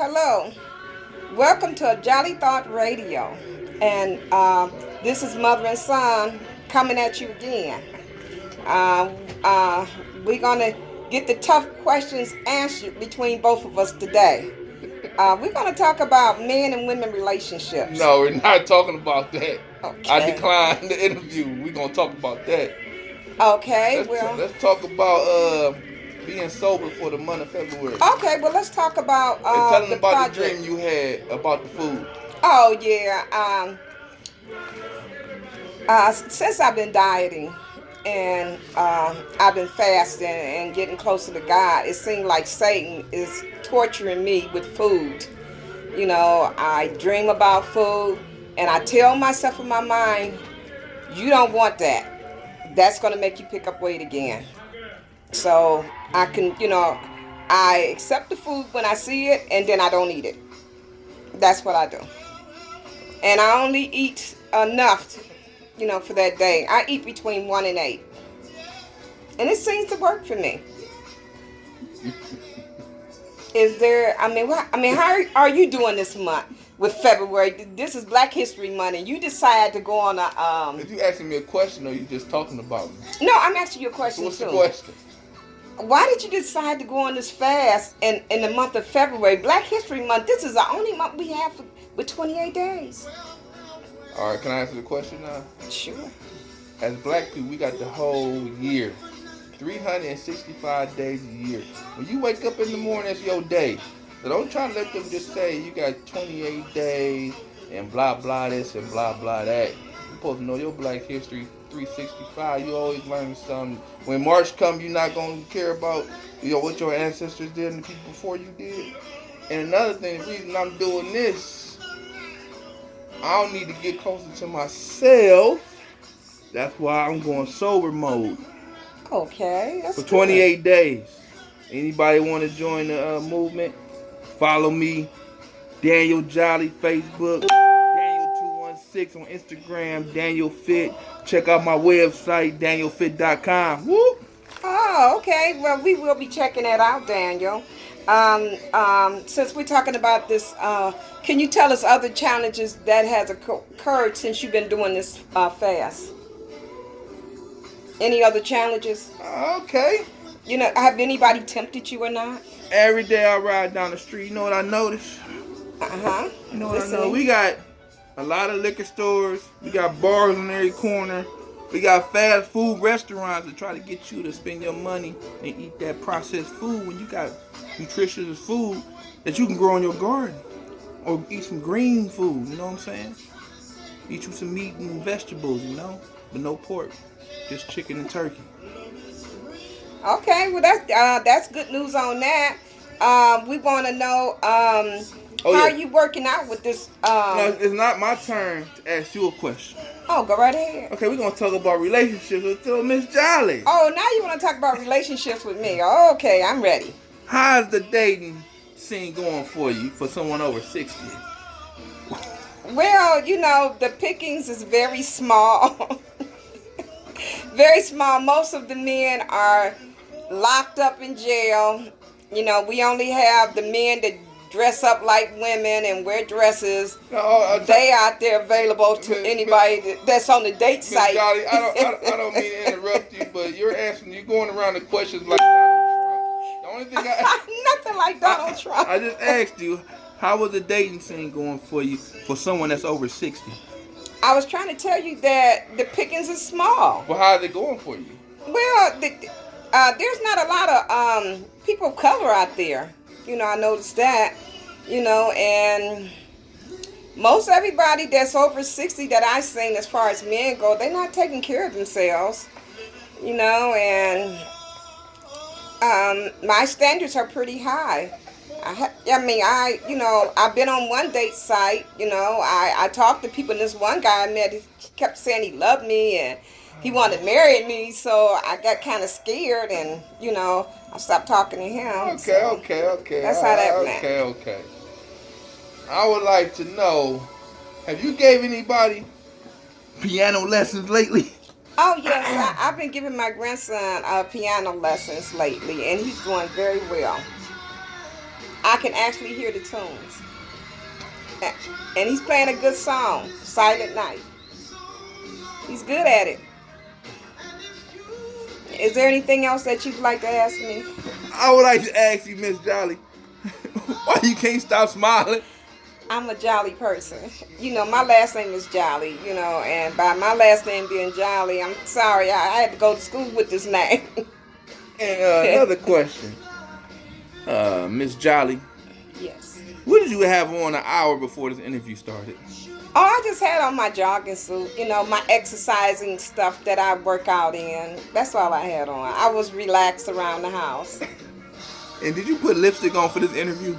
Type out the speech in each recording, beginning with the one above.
Hello, welcome to Jolly Thought Radio, and this is Mother and Son coming at you again. Uh, uh, we're gonna get the tough questions answered between both of us today. We're gonna talk about men and women relationships. No, we're not talking about that. I Okay. declined the interview. We're gonna talk about that. Okay. Let's Well. let's talk about being sober for the month of February. Okay. Well, let's talk about And tell them the about the project. dream you had about the food. Oh yeah. Since I've been dieting and I've been fasting and getting closer to God, it seems like Satan is torturing me with food. I dream about food and I tell myself in my mind, you don't want that. That's going to make you pick up weight again. So I can, I accept the food when I see it and then I don't eat it. That's what I do. And I only eat enough for that day. I eat between 1 and 8. And it seems to work for me. Is there, how are you doing this month with February? This is Black History Month and you decide to go on a, If you asking me a question or you just talking about me? No, I'm asking you a question What's too. the question? Why did you decide to go on this fast in the month of February? Black History Month, this is the only month we have with 28 days. All right, can I answer the question now? Sure. As black people, we got the whole year. 365 days a year. When you wake up in the morning, that's your day. So don't try to let them just say you got 28 days and blah blah this and blah blah that. You're supposed to know your black history 365. You always learn something. When March comes, you're not going to care about what your ancestors did and the people before you did. And another thing, the reason I'm doing this, I don't need to get closer to myself. That's why I'm going sober mode. Okay, that's For good. 28 days. Anybody want to join the movement? Follow me, Daniel Jolly, Facebook, Daniel216 on Instagram, Daniel Fit. Check out my website, danielfit.com. Whoop. Oh, okay. Well, we will be checking that out, Daniel. Since we're talking about this, can you tell us other challenges that has occurred since you've been doing this fast? Any other challenges? Okay. Have anybody tempted you or not? Every day I ride down the street, you know what I notice? Uh-huh. You know what I know? We got a lot of liquor stores. We got bars on every corner. We got fast food restaurants that try to get you to spend your money and eat that processed food when you got nutritious food that you can grow in your garden. Or eat some green food, you know what I'm saying? Eat you some meat and vegetables, but no pork. Just chicken and turkey. Okay, well that's good news on that. We want to know how are you working out with this? No, it's not my turn to ask you a question. Oh, go right ahead. Okay, we're gonna talk about relationships with Miss Jolly. Oh, now you want to talk about relationships with me? Okay, I'm ready. How's the dating scene going for you for someone over 60? Well, the pickings is very small. Very small. Most of the men are locked up in jail. We only have the men that dress up like women and wear dresses. They out there available to anybody that's on the date site. Jolly, I don't mean to interrupt you, but you're going around the questions like Donald Trump. The only thing nothing like Donald Trump. I just asked you, how was the dating scene going for you for someone that's over 60? I was trying to tell you that the pickings is small. Well, how is it going for you? Well, there's not a lot of people of color out there. I noticed that. And most everybody that's over 60 that I've seen as far as men go, they're not taking care of themselves. And my standards are pretty high. I've been on one date site. I talked to people, and this one guy I met, he kept saying he loved me and he wanted to marry me, so I got kind of scared, and I stopped talking to him. Okay. That's how that went. Okay. I would like to know, have you gave anybody piano lessons lately? Oh yes, I've been giving my grandson piano lessons lately, and he's doing very well. I can actually hear the tunes. And he's playing a good song, Silent Night. He's good at it. Is there anything else that you'd like to ask me? I would like to ask you, Miss Jolly, why you can't stop smiling? I'm a jolly person. You know, my last name is Jolly, you know, and by my last name being Jolly, I'm sorry, I had to go to school with this name. And another question. Miss Jolly, Yes. what did you have on an hour before this interview started? Oh, I just had on my jogging suit, you know, my exercising stuff that I work out in. That's all I had on. I was relaxed around the house. And did you put lipstick on for this interview?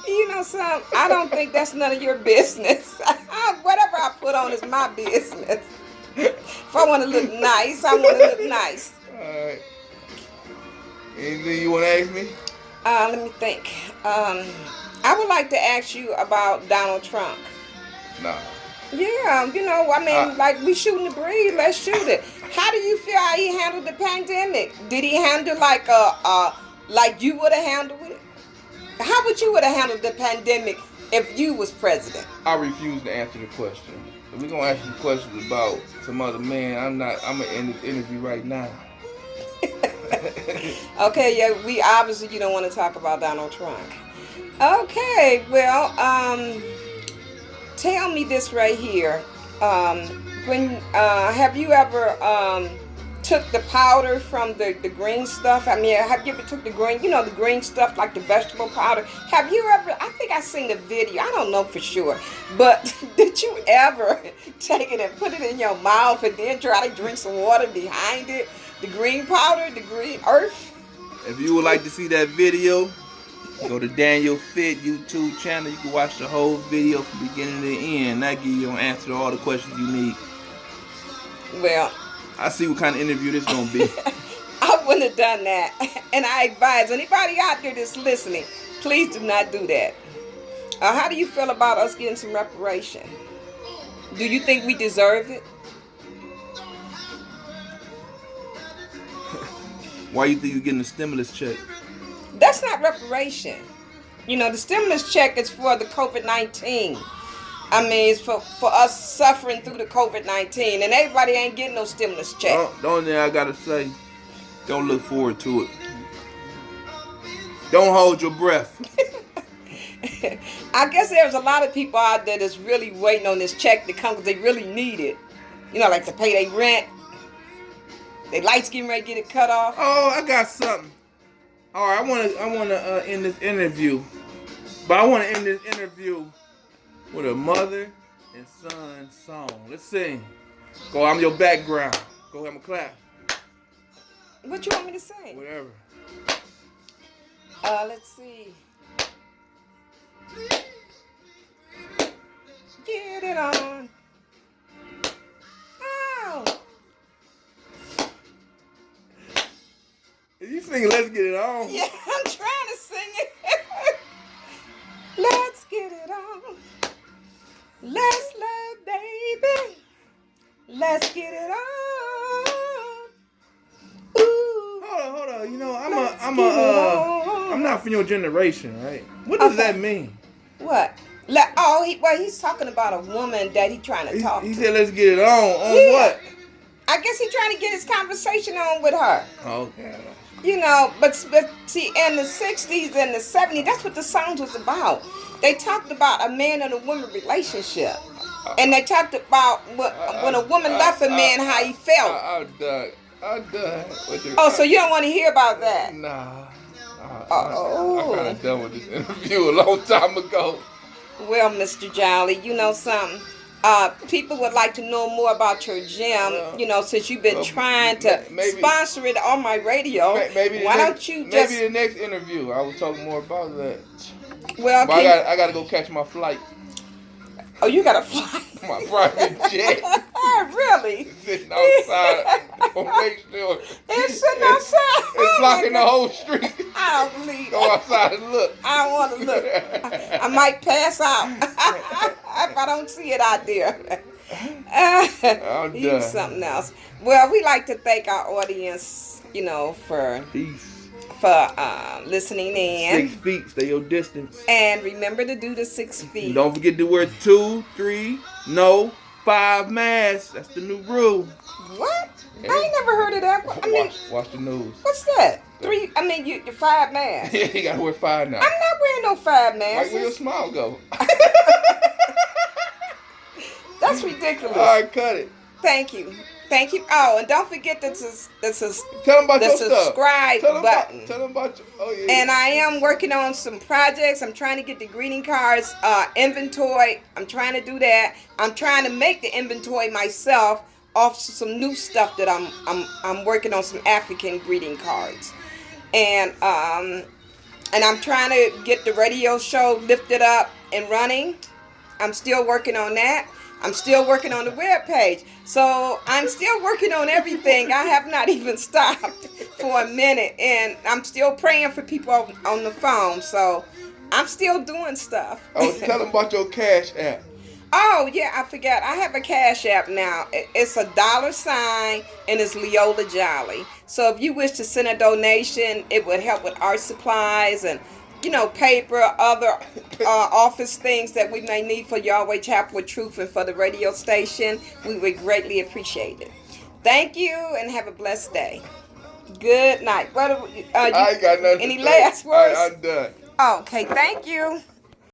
You know something? I don't think that's none of your business. Whatever I put on is my business. If I want to look nice, I want to look nice. Alright. Anything you want to ask me? Let me think. I would like to ask you about Donald Trump. Nah. Yeah, you know, I mean, like we shooting the breeze, let's shoot it. How do you feel how he handled the pandemic? Did he handle like you would have handled it? How would you would have handled the pandemic if you was president? I refuse to answer the question. If we're gonna ask you questions about some other man, I'm gonna end this interview right now. Okay, yeah, we obviously you don't want to talk about Donald Trump. Okay, well, tell me this right here. Have you ever took the powder from the green stuff? I mean, have you ever took the green, you know, the green stuff like the vegetable powder? Have you ever, I think I seen the video, I don't know for sure, but did you ever take it and put it in your mouth and then try to drink some water behind it? The green powder, the green earth? If you would like to see that video, go to Daniel Fit YouTube channel. You can watch the whole video from beginning to end. That give you an answer to all the questions you need. Well, I see what kind of interview this gonna be. I wouldn't have done that. And I advise anybody out there that's listening, please do not do that. How do you feel about us getting some reparation? Do you think we deserve it? Why you think you're getting a stimulus check? That's not reparation. You know, the stimulus check is for the COVID-19. I mean, it's for us suffering through the COVID-19. And everybody ain't getting no stimulus check. The only thing I gotta say, don't look forward to it. Don't hold your breath. I guess there's a lot of people out there that's really waiting on this check to come because they really need it. You know, like to pay their rent. Their lights getting ready to get it cut off. Oh, I got something. All right, I wanna end this interview, but I wanna end this interview with a mother and son song. Let's sing. Go, I'm your background. Go, have a clap. What you want me to sing? Whatever. Let's see. Get it on. Oh. Is you singing Let's Get It On? Yeah, I'm trying to sing it. Let's get it on. Let's love, baby. Let's get it on. Ooh. Hold on. You know, Let's get it on. I'm not from your generation, right? What does that mean? What? He's talking about a woman that he's trying to talk He to. said, let's get it on. On Yeah. what? I guess he's trying to get his conversation on with her. Okay. You know, but see, in the 60s and the 70s, that's what the songs was about. They talked about a man and a woman relationship. And they talked about when a woman left a man, how he felt. I'm done. Oh, so you don't want to hear about that? Nah. Oh. I kind of done with this interview a long time ago. Well, Mr. Jolly, you know something? People would like to know more about your gym, you know, since you've been trying to sponsor it on my radio. Why don't you just... Maybe the next interview, I will talk more about that. Well, but I got to go catch my flight. Oh, you got to fly? My private jet. Really? Sitting outside. Don't make sure. It's sitting outside? It's blocking the whole street. I don't believe it. Go outside and look. I don't want to look. I might pass out if I don't see it out there. I'm You done. something else. Well, we like to thank our audience, you know, for Peace. for listening in. 6 feet, stay your distance. And remember to do the 6 feet. Don't forget to wear 2, 3, no, 5 masks. That's the new rule. What? Yeah. I ain't never heard of that. Watch the news. What's that? 3, you 5 masks. Yeah, you gotta wear 5 now. I'm not wearing no 5 masks. Like, where your smile go? That's ridiculous. All right, cut it. Thank you. Oh, and don't forget Tell them about your subscribe stuff. button. Tell them about your. Oh yeah. And I am working on some projects. I'm trying to get the greeting cards inventory. I'm trying to do that. I'm trying to make the inventory myself off some new stuff that I'm working on, some African greeting cards. And I'm trying to get the radio show lifted up and running. I'm still working on that. I'm still working on the webpage. So I'm still working on everything. I have not even stopped for a minute. And I'm still praying for people on the phone. So I'm still doing stuff. Oh, tell them about your Cash App. Oh, yeah, I forgot. I have a Cash App now. It's a $ and it's Leola Jolly. So if you wish to send a donation, it would help with art supplies and paper, other office things that we may need for Yahweh Chapel of Truth and for the radio station. We would greatly appreciate it. Thank you and have a blessed day. Good night. I ain't got nothing. Any last words? I'm done. Okay, thank you.